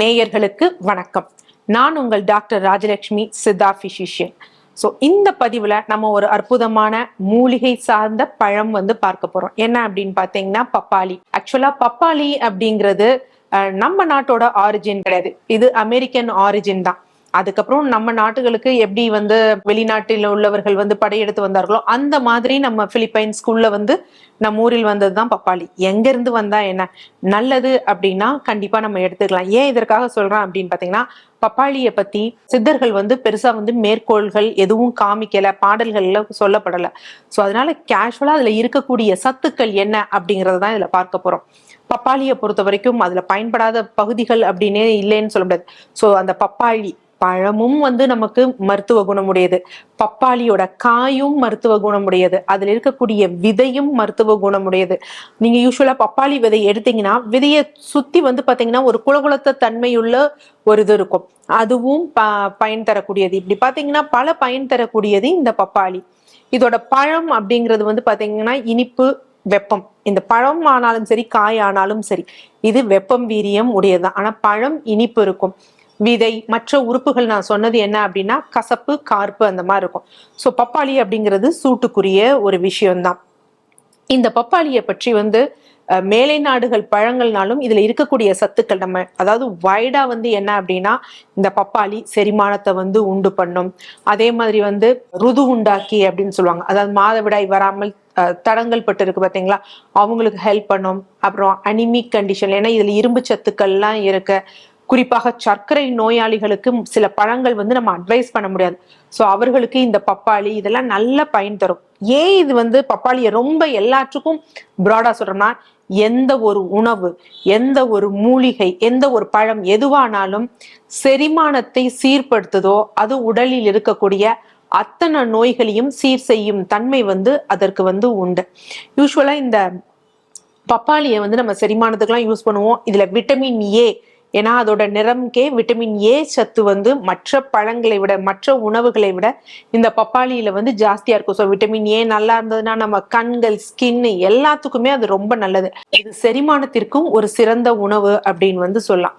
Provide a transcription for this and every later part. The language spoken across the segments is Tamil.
நேயர்களுக்கு வணக்கம். நான் உங்கள் டாக்டர் ராஜலட்சுமி, சித்தா பிசிஷியன். இந்த பதிவுல நம்ம ஒரு அற்புதமான மூலிகை சார்ந்த பழம் பார்க்க போறோம். என்ன அப்படின்னு பாத்தீங்கன்னா பப்பாளி. ஆக்சுவலா பப்பாளி அப்படிங்கிறது நம்ம நாட்டோட ஆரிஜின் கிடையாது, இது அமெரிக்கன் ஆரிஜின் தான். அதுக்கப்புறம் நம்ம நாட்டுகளுக்கு எப்படி வெளிநாட்டில் உள்ளவர்கள் படையெடுத்து வந்தார்களோ அந்த மாதிரி நம்ம பிலிப்பைன்ஸ்குள்ள நம்ம ஊரில் வந்ததுதான் பப்பாளி. எங்க இருந்து வந்தா என்ன நல்லது அப்படின்னா கண்டிப்பா நம்ம எடுத்துக்கலாம். ஏன் இதற்காக சொல்றேன் அப்படின்னு பாத்தீங்கன்னா, பப்பாளிய பத்தி சித்தர்கள் பெருசா மேற்கோள்கள் எதுவும் காமிக்கல, பாடல்கள்ல சொல்லப்படல. சோ அதனால கேஷுவலா அதுல இருக்கக்கூடிய சத்துக்கள் என்ன அப்படிங்கறதான் இதுல பார்க்க போறோம். பப்பாளியை பொறுத்த வரைக்கும் அதுல பயன்படாத பகுதிகள் அப்படின்னே இல்லைன்னு சொல்ல முடியாது. சோ அந்த பப்பாளி பழமும் நமக்கு மருத்துவ குணமுடையது, பப்பாளியோட காயும் மருத்துவ குணமுடையது, அதுல இருக்கக்கூடிய விதையும் மருத்துவ குணமுடையது. நீங்க யூஸ்வலா பப்பாளி விதை எடுத்தீங்கன்னா விதையை சுத்தி பாத்தீங்கன்னா ஒரு குளகுளத்த தன்மையுள்ள ஒரு இது இருக்கும், அதுவும் பயன் தரக்கூடியது. இப்படி பாத்தீங்கன்னா பல பயன் தரக்கூடியது இந்த பப்பாளி. இதோட பழம் அப்படிங்கிறது பாத்தீங்கன்னா இனிப்பு, வெப்பம். இந்த பழம் ஆனாலும் சரி, காய் ஆனாலும் சரி, இது வெப்பம் வீரியம் உடையதுதான். ஆனா பழம் இனிப்பு இருக்கும். விதை மற்ற உறுப்புகள் நான் சொன்னது என்ன அப்படின்னா கசப்பு, கார்ப்பு அந்த மாதிரி இருக்கும். சோ பப்பாளி அப்படிங்கிறது சூட்டுக்குரிய ஒரு விஷயம்தான். இந்த பப்பாளியை பற்றி மேலை நாடுகள் பழங்கள்னாலும் இதுல இருக்கக்கூடிய சத்துக்கள் நம்ம அதாவது வைடா என்ன அப்படின்னா இந்த பப்பாளி செரிமானத்தை உண்டு பண்ணும். அதே மாதிரி ருது உண்டாக்கி அப்படின்னு சொல்லுவாங்க, அதாவது மாதவிடாய் வராமல் தடங்கள் பட்டு இருக்கு பாத்தீங்களா, அவங்களுக்கு ஹெல்ப் பண்ணும். அப்புறம் அனிமிக் கண்டிஷன், ஏன்னா இதுல இரும்பு சத்துக்கள்லாம் இருக்கு. குறிப்பாக சர்க்கரை நோயாளிகளுக்கு சில பழங்கள் நம்ம அட்வைஸ் பண்ண முடியாது. சோ அவர்களுக்கு இந்த பப்பாளி இதெல்லாம் நல்ல பயன் தரும். ஏன் இது பப்பாளியை ரொம்ப எல்லாற்றுக்கும் பிராடா சொல்றோம்னா, எந்த ஒரு உணவு, எந்த ஒரு மூலிகை, எந்த ஒரு பழம் எதுவானாலும் செரிமானத்தை சீர்படுத்துதோ அது உடலில் இருக்கக்கூடிய அத்தனை நோய்களையும் சீர் செய்யும் தன்மை அதற்கு உண்டு. யூஸ்வலா இந்த பப்பாளியை நம்ம செரிமானத்துக்கெல்லாம் யூஸ் பண்ணுவோம். இதுல விட்டமின் ஏ, ஏன்னா அதோட நிறம்கே விட்டமின் ஏ சத்து மற்ற பழங்களை விட, மற்ற உணவுகளை விட இந்த பப்பாளியில ஜாஸ்தியா இருக்கும். ஸோ விட்டமின் ஏ நல்லா இருந்ததுன்னா நம்ம கண்கள், ஸ்கின் எல்லாத்துக்குமே அது ரொம்ப நல்லது. இது செரிமானத்திற்கும் ஒரு சிறந்த உணவு அப்படின்னு சொல்லலாம்.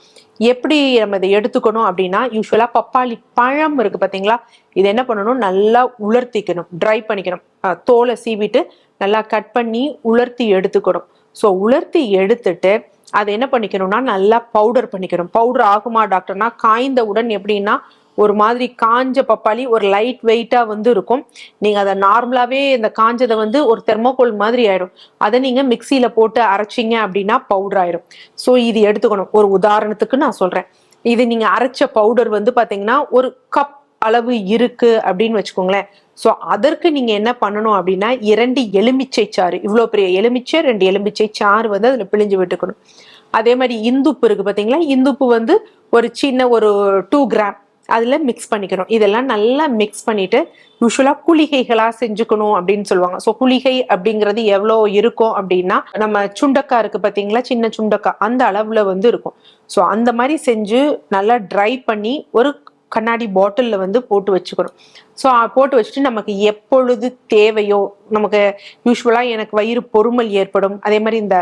எப்படி நம்ம இதை எடுத்துக்கணும் அப்படின்னா, யூஸ்வலா பப்பாளி பழம் இருக்கு பாத்தீங்களா, இது என்ன பண்ணணும், நல்லா உலர்த்திக்கணும், ட்ரை பண்ணிக்கணும். தோலை சீவிட்டு நல்லா கட் பண்ணி உலர்த்தி எடுத்துக்கணும். ஸோ உலர்த்தி எடுத்துட்டு அதை என்ன பண்ணிக்கணும்னா நல்லா பவுடர் பண்ணிக்கணும். பவுடர் ஆகுமா டாக்டர்னா, காய்ந்தவுடன் எப்படின்னா ஒரு மாதிரி காஞ்ச பப்பாளி ஒரு லைட் வெயிட்டா இருக்கும். நீங்க அதை நார்மலாவே இந்த காஞ்சதை ஒரு தெர்மோகோல் மாதிரி ஆயிடும். அதை நீங்க மிக்சியில போட்டு அரைச்சிங்க அப்படின்னா பவுடர் ஆயிடும். ஸோ இது எடுத்துக்கணும். ஒரு உதாரணத்துக்கு நான் சொல்றேன், இது நீங்க அரைச்ச பவுடர் பாத்தீங்கன்னா ஒரு கப் அளவு இருக்கு அப்படின்னு வச்சுக்கோங்களேன். சோ அதற்கு நீங்க என்ன பண்ணணும் அப்படின்னா 2 எலுமிச்சை சாறு, இவ்வளவு பெரிய எலுமிச்சை 2 எலுமிச்சை சாறு அதுல பிழிஞ்சு விட்டுக்கணும். அதே மாதிரி இந்துப்பு இருக்கு பாத்தீங்களா, இந்துப்பு ஒரு சின்ன ஒரு 2 கிராம் அதுல மிக்ஸ் பண்ணிக்கணும். இதெல்லாம் நல்லா மிக்ஸ் பண்ணிட்டு யூஸ்வலா குளிகைகளா செஞ்சுக்கணும் அப்படின்னு சொல்லுவாங்க. சோ குளிகை அப்படிங்கிறது எவ்வளவு இருக்கும் அப்படின்னா, நம்ம சுண்டக்காய் இருக்கு பாத்தீங்களா, சின்ன சுண்டக்காய் அந்த அளவுல இருக்கும். சோ அந்த மாதிரி செஞ்சு நல்லா ட்ரை பண்ணி ஒரு கண்ணாடி பாட்டில்ல போட்டு வச்சுக்கணும். ஸோ போட்டு வச்சுட்டு நமக்கு எப்பொழுது தேவையோ, நமக்கு யூஸ்வலா எனக்கு வயிறு பொறுமல் ஏற்படும், அதே மாதிரி இந்த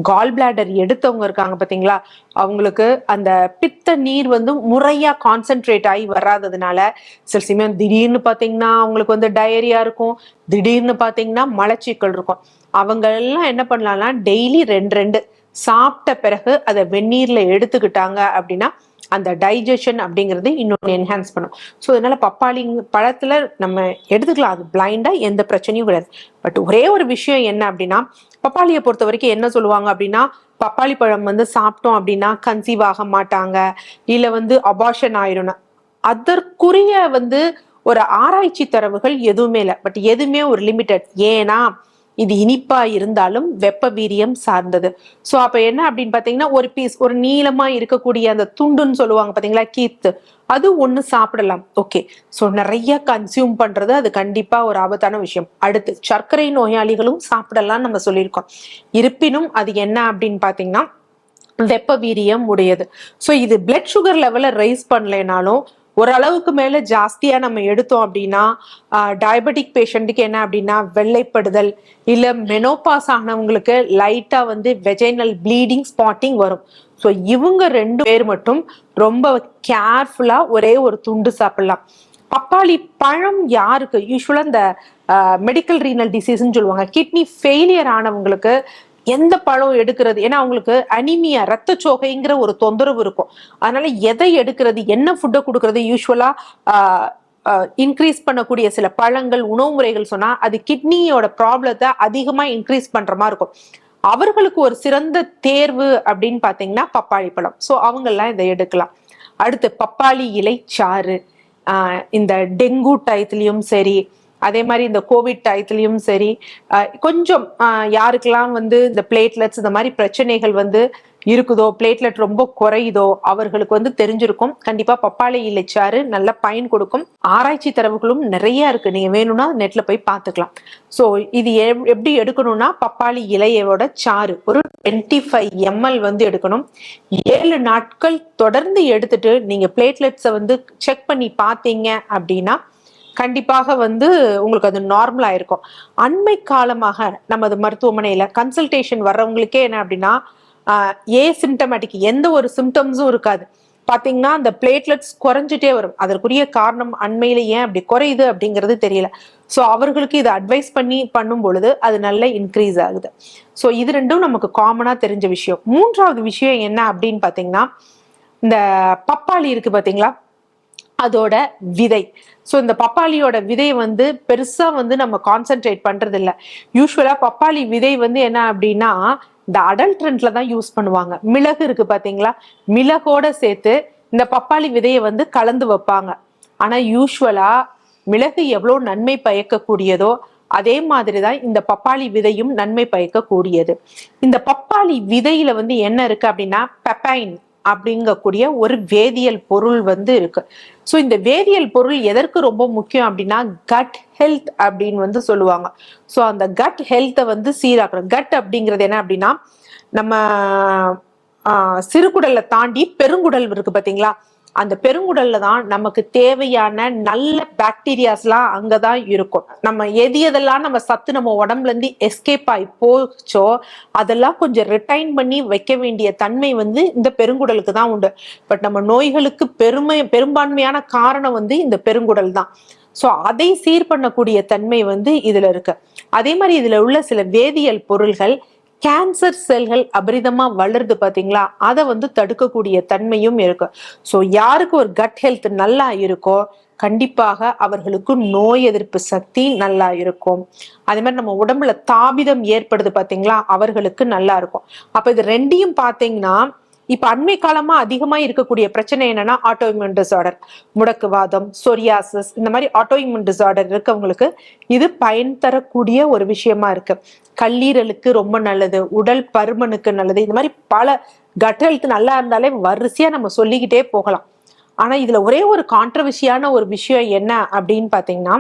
கால் பிளாடர் எடுத்தவங்க இருக்காங்க பாத்தீங்களா, அவங்களுக்கு அந்த பித்த நீர் முறையா கான்சென்ட்ரேட் ஆகி வராததுனால சில சமயம் திடீர்னு பாத்தீங்கன்னா அவங்களுக்கு டயரியா இருக்கும், திடீர்னு பாத்தீங்கன்னா மலச்சிக்கல் இருக்கும். அவங்க எல்லாம் என்ன பண்ணலாம்னா டெய்லி 2 சாப்பிட்ட பிறகு அதை வெந்நீர்ல எடுத்துக்கிட்டாங்க அப்படின்னா அந்த டைஜஷன் அப்படிங்கிறது இன்னொன்று என்ஹான்ஸ் பண்ணும். ஸோ அதனால பப்பாளி பழத்துல நம்ம எடுத்துக்கலாம், அது பிளைண்டா எந்த பிரச்சனையும் கிடையாது. பட் ஒரே ஒரு விஷயம் என்ன அப்படின்னா, பப்பாளியை பொறுத்த வரைக்கும் என்ன சொல்லுவாங்க அப்படின்னா, பப்பாளி பழம் சாப்பிட்டோம் அப்படின்னா கன்சீவ் ஆக மாட்டாங்க, இல்ல அபார்ஷன் ஆயிரும். அதற்குரிய ஒரு ஆராய்ச்சி தரவுகள் எதுவுமே இல்லை. பட் எதுவுமே ஒரு லிமிட்டட், ஏன்னா இது இனிப்பா இருந்தாலும் வெப்ப வீரியம் சார்ந்தது. சோ அப்ப என்ன அப்படின்னு பாத்தீங்கன்னா, ஒரு பீஸ், ஒரு நீளமா இருக்கக்கூடிய அந்த துண்டுன்னு சொல்லுவாங்க பாத்தீங்களா, கீத்து, அது ஒண்ணு சாப்பிடலாம். ஓகே, சோ நிறைய கன்சியூம் பண்றது அது கண்டிப்பா ஒரு ஆபத்தான விஷயம். அடுத்து சர்க்கரை நோயாளிகளும் சாப்பிடலாம் நம்ம சொல்லியிருக்கோம். இருப்பினும் அது என்ன அப்படின்னு பாத்தீங்கன்னா வெப்ப வீரியம் உடையது. சோ இது பிளட் சுகர் லெவல ரைஸ் பண்ணலைனாலும் ஓரளவுக்கு மேல ஜாஸ்தியா நம்ம எடுத்தோம் அப்படின்னா, டயபெட்டிக் பேஷண்ட்டுக்கு என்ன அப்படின்னா வெள்ளைப்படுதல், இல்ல மெனோபாஸ் ஆனவங்களுக்கு லைட்டா வெஜைனல் ப்ளீடிங், ஸ்பாட்டிங் வரும். ஸோ இவங்க 2 பேர் மட்டும் ரொம்ப கேர்ஃபுல்லா ஒரே ஒரு துண்டு சாப்பிடலாம். பப்பாளி பழம் யாருக்கு யூஸ்வலா இந்த மெடிக்கல் ரீனல் டிசீஸ்ன்னு சொல்லுவாங்க, கிட்னி ஃபெயிலியர் ஆனவங்களுக்கு எந்த பழம் எடுக்கிறது, ஏன்னா அவங்களுக்கு அனிமியா ரத்த சோகைங்கிற ஒரு தொந்தரவு இருக்கும். அதனால எதை எடுக்கிறது, என்ன ஃபுட்டை கொடுக்கறது, யூஸ்வலா இன்க்ரீஸ் பண்ணக்கூடிய சில பழங்கள் உணவு முறைகள் சொன்னா அது கிட்னியோட ப்ராப்ளத்தை அதிகமா இன்க்ரீஸ் பண்ற மாதிரி இருக்கும். அவர்களுக்கு ஒரு சிறந்த தேர்வு அப்படின்னு பாத்தீங்கன்னா பப்பாளி பழம். ஸோ அவங்க எல்லாம் இதை எடுக்கலாம். அடுத்து பப்பாளி இலை சாறு. இந்த டெங்கு டயத்துலயும் சரி, அதே மாதிரி இந்த கோவிட் டயத்துலயும் சரி, கொஞ்சம் யாருக்கெல்லாம் வந்து இந்த பிளேட்லெட்ஸ் இந்த மாதிரி பிரச்சனைகள் வந்து இருக்குதோ, பிளேட்லெட் ரொம்ப குறையுதோ அவர்களுக்கு வந்து தெரிஞ்சிருக்கும். கண்டிப்பா பப்பாளி இலைச்சாறு நல்ல பயன் கொடுக்கும். ஆராய்ச்சி தரவுகளும் நிறைய இருக்கு, நீங்க வேணும்னா நெட்ல போய் பார்த்துக்கலாம். ஸோ இது எப்படி எடுக்கணும்னா பப்பாளி இலையோட சாறு ஒரு 25 ml வந்து எடுக்கணும். 7 நாட்கள் தொடர்ந்து எடுத்துட்டு நீங்க பிளேட்லெட்ஸை வந்து செக் பண்ணி பார்த்தீங்க அப்படின்னா கண்டிப்பாக வந்து உங்களுக்கு அது நார்மலா இருக்கும். அண்மை காலமாக நமது மருத்துவமனையில கன்சல்டேஷன் வர்றவங்களுக்கே என்ன அப்படின்னா ஏசிம்டமேட்டிக் எந்த ஒரு சிம்டம்ஸும் இருக்காது. பாத்தீங்கன்னா அந்த பிளேட்லெட்ஸ் குறைஞ்சிட்டே வரும். அதற்குரிய காரணம் அண்மையில ஏன் அப்படி குறையுது அப்படிங்கிறது தெரியல. ஸோ அவர்களுக்கு இதை அட்வைஸ் பண்ணி பண்ணும் பொழுது அது நல்ல இன்க்ரீஸ் ஆகுது. ஸோ இது ரெண்டும் நமக்கு காமனா தெரிஞ்ச விஷயம். 3வது விஷயம் என்ன அப்படின்னு பாத்தீங்கன்னா, இந்த பப்பாளி இருக்கு பாத்தீங்களா, அதோட விதை. ஸோ இந்த பப்பாளியோட விதை வந்து பெருசா வந்து நம்ம கான்சென்ட்ரேட் பண்றது இல்லை. யூஸ்வலா பப்பாளி விதை வந்து என்ன அப்படின்னா இந்த அடல்ட்ரண்ட்ல தான் யூஸ் பண்ணுவாங்க. மிளகு இருக்கு பாத்தீங்களா, மிளகோட சேர்த்து இந்த பப்பாளி விதையை வந்து கலந்து வைப்பாங்க. ஆனா யூஸ்வலா மிளகு எவ்வளவு நன்மை பயக்கக்கூடியதோ அதே மாதிரிதான் இந்த பப்பாளி விதையும் நன்மை பயக்கக்கூடியது. இந்த பப்பாளி விதையில வந்து என்ன இருக்கு அப்படின்னா பெப்பைன் அப்படிங்கக்கூடிய ஒரு வேதியியல் பொருள் வந்து இருக்கு. ஸோ இந்த வேதியியல் பொருள் எதற்கு ரொம்ப முக்கியம் அப்படின்னா கட் ஹெல்த் அப்படின்னு வந்து சொல்லுவாங்க. ஸோ அந்த கட் ஹெல்த்தை வந்து சீராக்கணும். கட் அப்படிங்கிறது என்ன அப்படின்னா நம்ம சிறுகுடலை தாண்டி பெருங்குடல் இருக்கு பாத்தீங்களா, அந்த பெருங்குடல்ல தான் நமக்கு தேவையான நல்ல பாக்டீரியாஸ்லாம் அங்கதான் இருக்கும். நம்ம எதெல்லாம் நம்ம சத்து நம்ம உடம்புல இருந்து எஸ்கேப் ஆகி போச்சோ அதெல்லாம் கொஞ்சம் ரிட்டைன் பண்ணி வைக்க வேண்டிய தன்மை வந்து இந்த பெருங்குடலுக்கு தான் உண்டு. பட் நம்ம நோய்களுக்கு பெரும்பான்மையான காரணம் வந்து இந்த பெருங்குடல் தான். ஸோ அதை சீர் பண்ணக்கூடிய தன்மை வந்து இதுல இருக்கு. அதே மாதிரி இதுல உள்ள சில வேதியியல் பொருள்கள் கேன்சர் செல்கள் அபரிதமா வளருது பாத்தீங்களா, அதை வந்து தடுக்கக்கூடிய தன்மையும் இருக்கு. ஸோ யாருக்கு ஒரு கட் ஹெல்த் நல்லா இருக்கோ கண்டிப்பாக அவர்களுக்கு நோய் எதிர்ப்பு சக்தி நல்லா இருக்கும். அதே மாதிரி நம்ம உடம்புல தாபிதம் ஏற்படுது பாத்தீங்களா, அவர்களுக்கு நல்லா இருக்கும். அப்ப இது ரெண்டையும் பாத்தீங்கன்னா இப்ப அண்மை காலமா அதிகமா இருக்கக்கூடிய பிரச்சனை என்னன்னா ஆட்டோஇம்யூன் டிசார்டர், முடக்குவாதம், சொரியாசிஸ், இந்த மாதிரி ஆட்டோஇம்யூன் டிசார்டர் இருக்கவங்களுக்கு இது பயன் தரக்கூடிய ஒரு விஷயமா இருக்கு. கல்லீரலுக்கு ரொம்ப நல்லது, உடல் பருமனுக்கு நல்லது. இந்த மாதிரி பல கட் ஹெல்த் நல்லா இருந்தாலே வரிசையா நம்ம சொல்லிக்கிட்டே போகலாம். ஆனா இதுல ஒரே ஒரு கான்ட்ரவர்சியான ஒரு விஷயம் என்ன அப்படின்னு பாத்தீங்கன்னா,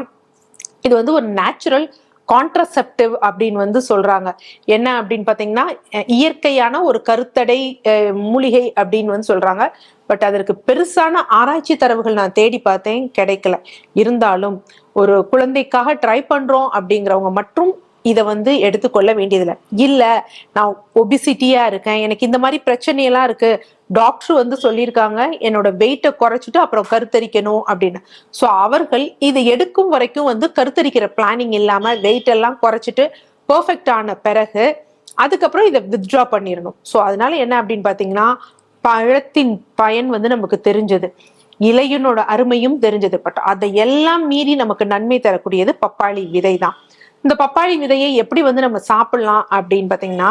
இது வந்து ஒரு நேச்சுரல் கான்ட்ரசெப்டிவ் அப்படின்னு வந்து சொல்றாங்க. என்ன அப்படின்னு பாத்தீங்கன்னா இயற்கையான ஒரு கருத்தடை மூலிகை அப்படின்னு வந்து சொல்றாங்க. பட் அதற்கு பெருசான ஆராய்ச்சி தரவுகள் நான் தேடி பார்த்தேன், கிடைக்கல. இருந்தாலும் ஒரு குழந்தைக்காக ட்ரை பண்றோம் அப்படிங்கிறவங்க மட்டும் இதை வந்து எடுத்துக்கொள்ள வேண்டியதில்லை. இல்ல நான் ஒபிசிட்டியா இருக்கேன், எனக்கு இந்த மாதிரி பிரச்சனையெல்லாம் இருக்கு, டாக்டர் வந்து சொல்லியிருக்காங்க என்னோட வெயிட்டை குறைச்சிட்டு அப்புறம் கருத்தரிக்கணும் அப்படின்னு. ஸோ அவர்கள் இதை எடுக்கும் வரைக்கும் வந்து கருத்தரிக்கிற பிளானிங் இல்லாம வெயிட் எல்லாம் குறைச்சிட்டு பெர்ஃபெக்ட் ஆன பிறகு அதுக்கப்புறம் இதை வித்ட்ரா பண்ணிடணும். ஸோ அதனால என்ன அப்படின்னு பாத்தீங்கன்னா பழத்தின் பயன் வந்து நமக்கு தெரிஞ்சது, இலையினோட அருமையும் தெரிஞ்சது. பட் அதை எல்லாம் மீறி நமக்கு நன்மை தரக்கூடியது பப்பாளி விதை தான். இந்த பப்பாளி விதையை எப்படி வந்து நம்ம சாப்பிடலாம் அப்படின்னு பாத்தீங்கன்னா,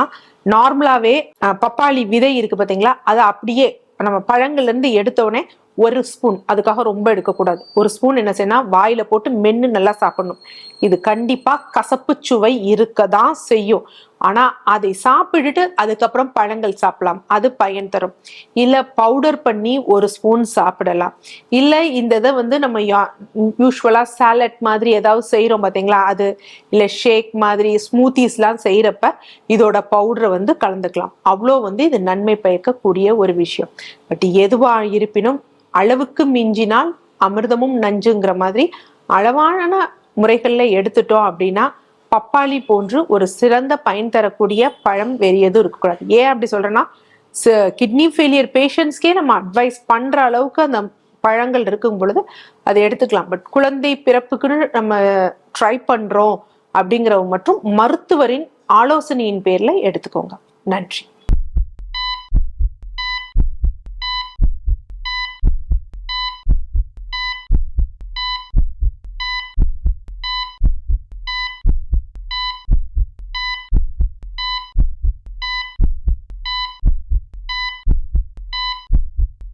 நார்மலாவே பப்பாளி விதை இருக்கு பாத்தீங்களா, அதை அப்படியே நம்ம பழங்கள்ல இருந்து எடுத்த உடனே ஒரு ஸ்பூன், அதுக்காக ரொம்ப எடுக்கக்கூடாது, ஒரு ஸ்பூன் என்ன செய்யணும் வாயில போட்டு மென்னு நல்லா சாப்பிடணும். இது கண்டிப்பா கசப்பு சுவை இருக்கதான் செய்யும். ஆனா அதை சாப்பிட்டுட்டு அதுக்கப்புறம் பழங்கள் சாப்பிடலாம், அது பயன் தரும். இல்ல பவுடர் பண்ணி ஒரு ஸ்பூன் சாப்பிடலாம். இல்ல இந்த இதை வந்து நம்ம யூஸ்வலா சாலட் மாதிரி ஏதாவது செய்யறோம் பாத்தீங்களா, அது இல்ல ஷேக் மாதிரி ஸ்மூத்திஸ் எல்லாம் செய்யறப்ப இதோட பவுடரை வந்து கலந்துக்கலாம். அவ்வளோ வந்து இது நன்மை பயக்கக்கூடிய ஒரு விஷயம். பட் எதுவா இருப்பினும் அளவுக்கு மிஞ்சினால் அமிர்தமும் நஞ்சுங்கிற மாதிரி அளவான முறைகள்ல எடுத்துட்டோம் அப்படின்னா பப்பாளி போன்று ஒரு சிறந்த பயன் தரக்கூடிய பழம் வேறு எதுவும் இருக்கக்கூடாது. ஏன் அப்படி சொல்றேன்னா கிட்னி ஃபெயிலியர் பேஷண்ட்ஸ்க்கே நம்ம அட்வைஸ் பண்ற அளவுக்கு அந்த பழங்கள் இருக்கும் பொழுது அதை எடுத்துக்கலாம். பட் குழந்தை பிறப்புக்குன்னு நம்ம ட்ரை பண்றோம் அப்படிங்கிறவங்க மற்றும் மருத்துவரின் ஆலோசனையின் பேர்ல எடுத்துக்கோங்க. நன்றி.